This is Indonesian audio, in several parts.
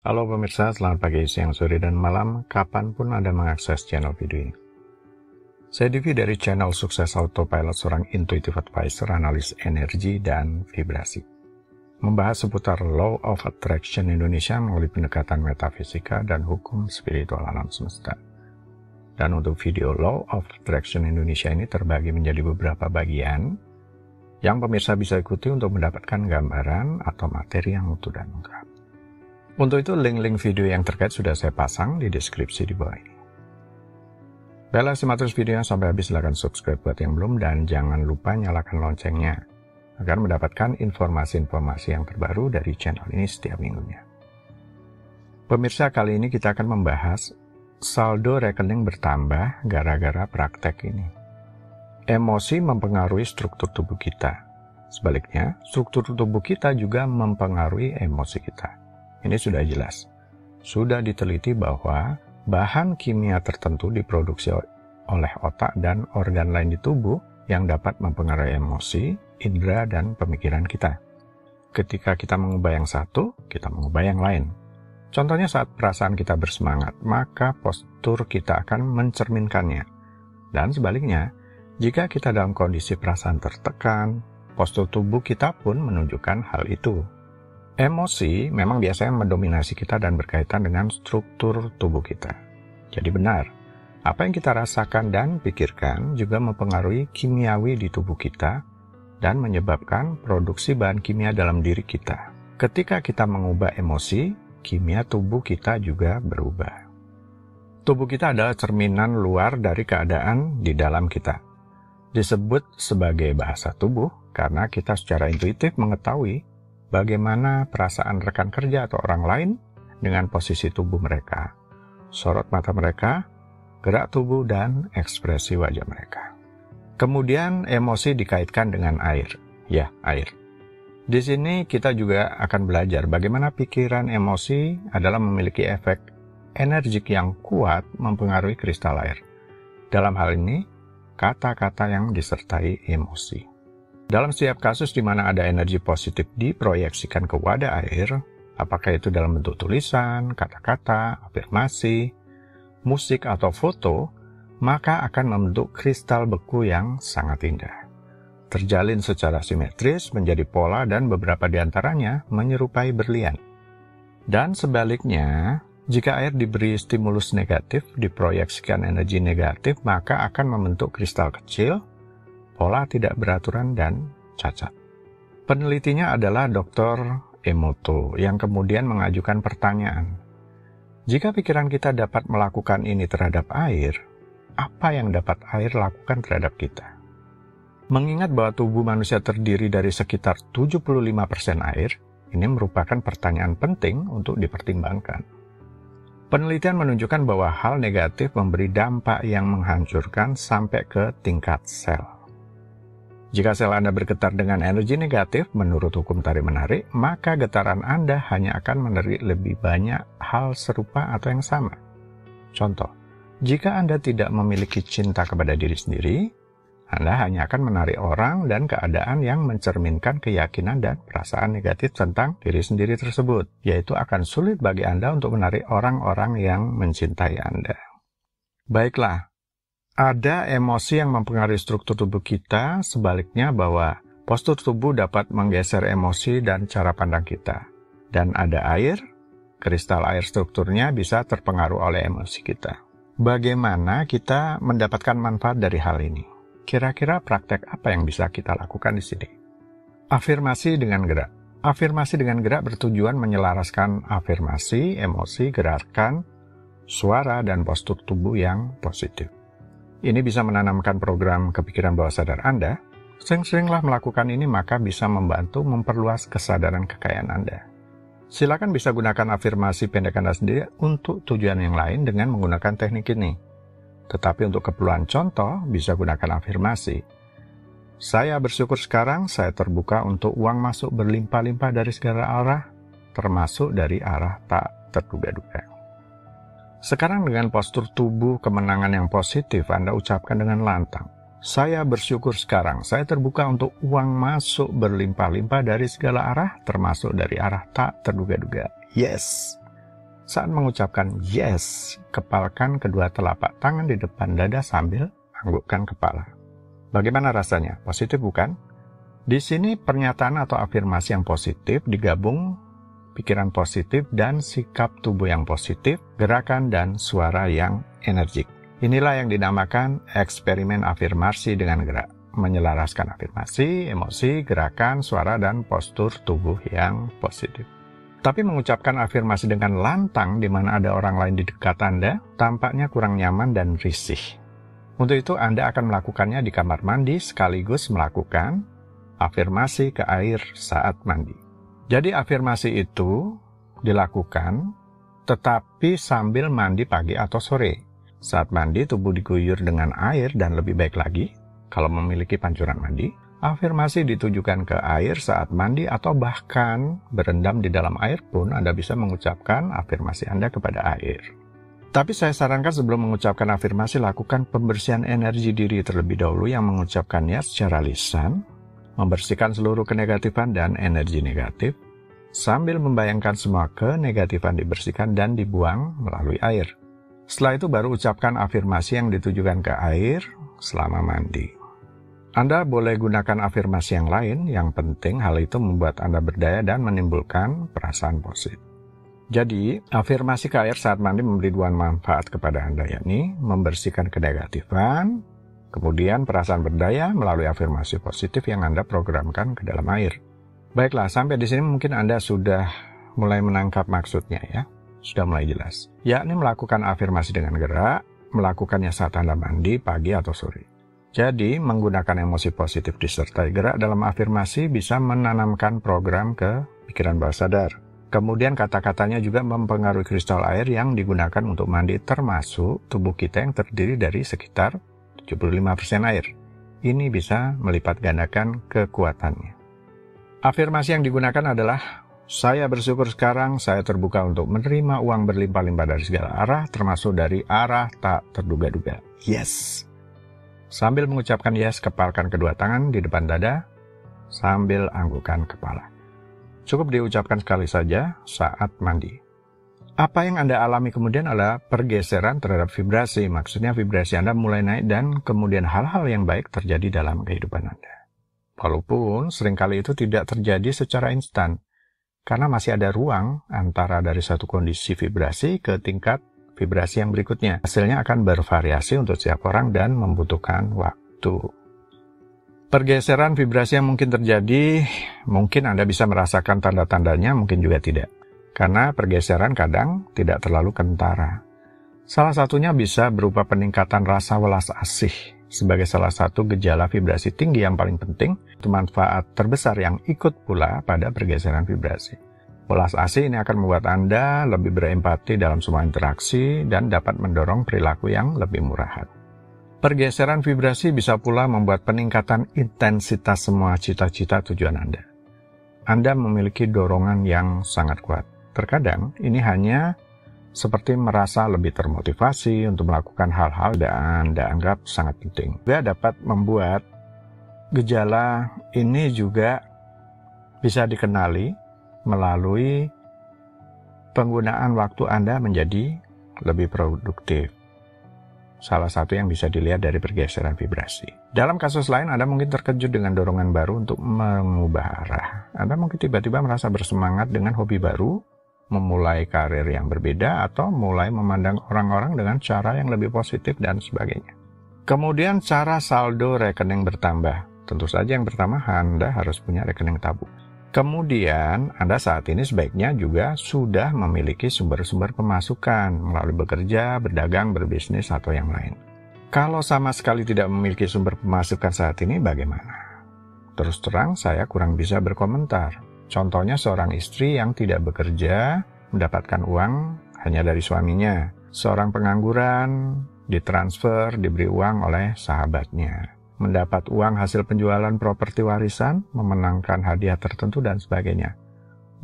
Halo pemirsa, selamat pagi, siang, sore, dan malam, kapanpun Anda mengakses channel video ini. Saya Divi dari channel Sukses Autopilot, seorang intuitive advisor, analis energi, dan vibrasi. Membahas seputar Law of Attraction Indonesia melalui pendekatan metafisika dan hukum spiritual alam semesta. Dan untuk video Law of Attraction Indonesia ini terbagi menjadi beberapa bagian yang pemirsa bisa ikuti untuk mendapatkan gambaran atau materi yang utuh dan lengkap. Untuk itu, link-link video yang terkait sudah saya pasang di deskripsi di bawah ini. Baiklah, simak terus videonya sampai habis, silahkan subscribe buat yang belum, dan jangan lupa nyalakan loncengnya, agar mendapatkan informasi-informasi yang terbaru dari channel ini setiap minggunya. Pemirsa, kali ini kita akan membahas saldo rekening bertambah gara-gara praktek ini. Emosi mempengaruhi struktur tubuh kita. Sebaliknya, struktur tubuh kita juga mempengaruhi emosi kita. Ini sudah jelas. Sudah diteliti bahwa bahan kimia tertentu diproduksi oleh otak dan organ lain di tubuh yang dapat mempengaruhi emosi, indera, dan pemikiran kita. Ketika kita mengubah yang satu, kita mengubah yang lain. Contohnya saat perasaan kita bersemangat, maka postur kita akan mencerminkannya. Dan sebaliknya, jika kita dalam kondisi perasaan tertekan, postur tubuh kita pun menunjukkan hal itu. Emosi memang biasanya mendominasi kita dan berkaitan dengan struktur tubuh kita. Jadi benar, apa yang kita rasakan dan pikirkan juga mempengaruhi kimiawi di tubuh kita dan menyebabkan produksi bahan kimia dalam diri kita. Ketika kita mengubah emosi, kimia tubuh kita juga berubah. Tubuh kita adalah cerminan luar dari keadaan di dalam kita. Disebut sebagai bahasa tubuh karena kita secara intuitif mengetahui bagaimana perasaan rekan kerja atau orang lain dengan posisi tubuh mereka, sorot mata mereka, gerak tubuh, dan ekspresi wajah mereka. Kemudian emosi dikaitkan dengan air. Ya, air. Di sini kita juga akan belajar bagaimana pikiran emosi adalah memiliki efek energik yang kuat mempengaruhi kristal air. Dalam hal ini, kata-kata yang disertai emosi. Dalam setiap kasus di mana ada energi positif diproyeksikan ke wadah air, apakah itu dalam bentuk tulisan, kata-kata, afirmasi, musik, atau foto, maka akan membentuk kristal beku yang sangat indah. Terjalin secara simetris menjadi pola dan beberapa di antaranya menyerupai berlian. Dan sebaliknya, jika air diberi stimulus negatif, diproyeksikan energi negatif, maka akan membentuk kristal kecil, pola tidak beraturan, dan cacat. Penelitinya adalah Dr. Emoto yang kemudian mengajukan pertanyaan. Jika pikiran kita dapat melakukan ini terhadap air, apa yang dapat air lakukan terhadap kita? Mengingat bahwa tubuh manusia terdiri dari sekitar 75% air, ini merupakan pertanyaan penting untuk dipertimbangkan. Penelitian menunjukkan bahwa hal negatif memberi dampak yang menghancurkan sampai ke tingkat sel. Jika sel Anda bergetar dengan energi negatif, menurut hukum tarik-menarik, maka getaran Anda hanya akan menarik lebih banyak hal serupa atau yang sama. Contoh, jika Anda tidak memiliki cinta kepada diri sendiri, Anda hanya akan menarik orang dan keadaan yang mencerminkan keyakinan dan perasaan negatif tentang diri sendiri tersebut, yaitu akan sulit bagi Anda untuk menarik orang-orang yang mencintai Anda. Baiklah. Ada emosi yang mempengaruhi struktur tubuh kita, sebaliknya bahwa postur tubuh dapat menggeser emosi dan cara pandang kita. Dan ada air, kristal air strukturnya bisa terpengaruh oleh emosi kita. Bagaimana kita mendapatkan manfaat dari hal ini? Kira-kira praktek apa yang bisa kita lakukan di sini? Afirmasi dengan gerak. Afirmasi dengan gerak bertujuan menyelaraskan afirmasi, emosi, gerakan, suara, dan postur tubuh yang positif. Ini bisa menanamkan program kepikiran bawah sadar Anda. Sering-seringlah melakukan ini, maka bisa membantu memperluas kesadaran kekayaan Anda. Silakan bisa gunakan afirmasi pendek Anda sendiri untuk tujuan yang lain dengan menggunakan teknik ini. Tetapi untuk keperluan contoh, bisa gunakan afirmasi. Saya bersyukur sekarang saya terbuka untuk uang masuk berlimpah-limpah dari segala arah, termasuk dari arah tak terduga-duga. Sekarang dengan postur tubuh kemenangan yang positif, Anda ucapkan dengan lantang. Saya bersyukur sekarang, saya terbuka untuk uang masuk berlimpah-limpah dari segala arah, termasuk dari arah tak terduga-duga. Yes! Saat mengucapkan yes, kepalkan kedua telapak tangan di depan dada sambil anggukkan kepala. Bagaimana rasanya? Positif bukan? Di sini pernyataan atau afirmasi yang positif digabung pikiran positif dan sikap tubuh yang positif, gerakan dan suara yang energik. Inilah yang dinamakan eksperimen afirmasi dengan gerak. Menyelaraskan afirmasi, emosi, gerakan, suara, dan postur tubuh yang positif. Tapi mengucapkan afirmasi dengan lantang di mana ada orang lain di dekat Anda, tampaknya kurang nyaman dan risih. Untuk itu Anda akan melakukannya di kamar mandi sekaligus melakukan afirmasi ke air saat mandi. Jadi afirmasi itu dilakukan tetapi sambil mandi pagi atau sore. Saat mandi tubuh diguyur dengan air dan lebih baik lagi, kalau memiliki pancuran mandi, afirmasi ditujukan ke air saat mandi atau bahkan berendam di dalam air pun Anda bisa mengucapkan afirmasi Anda kepada air. Tapi saya sarankan sebelum mengucapkan afirmasi, lakukan pembersihan energi diri terlebih dahulu yang mengucapkannya secara lisan, membersihkan seluruh kenegatifan dan energi negatif, sambil membayangkan semua kenegatifan dibersihkan dan dibuang melalui air. Setelah itu baru ucapkan afirmasi yang ditujukan ke air selama mandi. Anda boleh gunakan afirmasi yang lain, yang penting hal itu membuat Anda berdaya dan menimbulkan perasaan positif. Jadi, afirmasi ke air saat mandi memberi dua manfaat kepada Anda, yakni membersihkan kenegatifan, kemudian perasaan berdaya melalui afirmasi positif yang Anda programkan ke dalam air. Baiklah, sampai di sini mungkin Anda sudah mulai menangkap maksudnya ya, sudah mulai jelas. Yakni melakukan afirmasi dengan gerak, melakukannya saat Anda mandi, pagi atau sore. Jadi, menggunakan emosi positif disertai gerak dalam afirmasi bisa menanamkan program ke pikiran bawah sadar. Kemudian kata-katanya juga mempengaruhi kristal air yang digunakan untuk mandi, termasuk tubuh kita yang terdiri dari sekitar 75% air. Ini bisa melipat gandakan kekuatannya. Afirmasi yang digunakan adalah, saya bersyukur sekarang saya terbuka untuk menerima uang berlimpah-limpah dari segala arah, termasuk dari arah tak terduga-duga. Yes! Sambil mengucapkan yes, kepalkan kedua tangan di depan dada, sambil anggukkan kepala. Cukup diucapkan sekali saja saat mandi. Apa yang Anda alami kemudian adalah pergeseran terhadap vibrasi. Maksudnya vibrasi Anda mulai naik dan kemudian hal-hal yang baik terjadi dalam kehidupan Anda. Walaupun seringkali itu tidak terjadi secara instan, karena masih ada ruang antara dari satu kondisi vibrasi ke tingkat vibrasi yang berikutnya. Hasilnya akan bervariasi untuk setiap orang dan membutuhkan waktu. Pergeseran vibrasi yang mungkin terjadi, mungkin Anda bisa merasakan tanda-tandanya, mungkin juga tidak. Karena pergeseran kadang tidak terlalu kentara. Salah satunya bisa berupa peningkatan rasa welas asih. Sebagai salah satu gejala vibrasi tinggi yang paling penting, itu manfaat terbesar yang ikut pula pada pergeseran vibrasi. Welas asih ini akan membuat Anda lebih berempati dalam semua interaksi dan dapat mendorong perilaku yang lebih murahan. Pergeseran vibrasi bisa pula membuat peningkatan intensitas semua cita-cita tujuan Anda. Anda memiliki dorongan yang sangat kuat. Terkadang ini hanya seperti merasa lebih termotivasi untuk melakukan hal-hal yang Anda anggap sangat penting. Juga dapat membuat gejala ini juga bisa dikenali melalui penggunaan waktu Anda menjadi lebih produktif. Salah satu yang bisa dilihat dari pergeseran vibrasi. Dalam kasus lain, Anda mungkin terkejut dengan dorongan baru untuk mengubah arah. Anda mungkin tiba-tiba merasa bersemangat dengan hobi baru, memulai karir yang berbeda, atau mulai memandang orang-orang dengan cara yang lebih positif dan sebagainya. Kemudian cara saldo rekening bertambah. Tentu saja yang pertama Anda harus punya rekening tabung. Kemudian, Anda saat ini sebaiknya juga sudah memiliki sumber-sumber pemasukan melalui bekerja, berdagang, berbisnis, atau yang lain. Kalau sama sekali tidak memiliki sumber pemasukan saat ini, bagaimana? Terus terang, saya kurang bisa berkomentar. Contohnya seorang istri yang tidak bekerja, mendapatkan uang hanya dari suaminya. Seorang pengangguran, ditransfer, diberi uang oleh sahabatnya. Mendapat uang hasil penjualan properti warisan, memenangkan hadiah tertentu, dan sebagainya.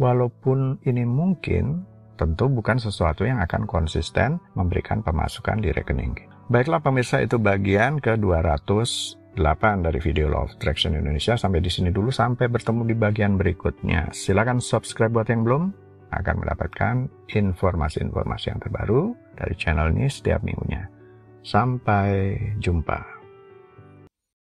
Walaupun ini mungkin, tentu bukan sesuatu yang akan konsisten memberikan pemasukan di rekening. Baiklah pemirsa, itu bagian ke-208 dari video Law of Attraction Indonesia. Sampai di sini dulu, sampai bertemu di bagian berikutnya. Silakan subscribe buat yang belum. akan mendapatkan informasi-informasi yang terbaru dari channel ini setiap minggunya. Sampai jumpa.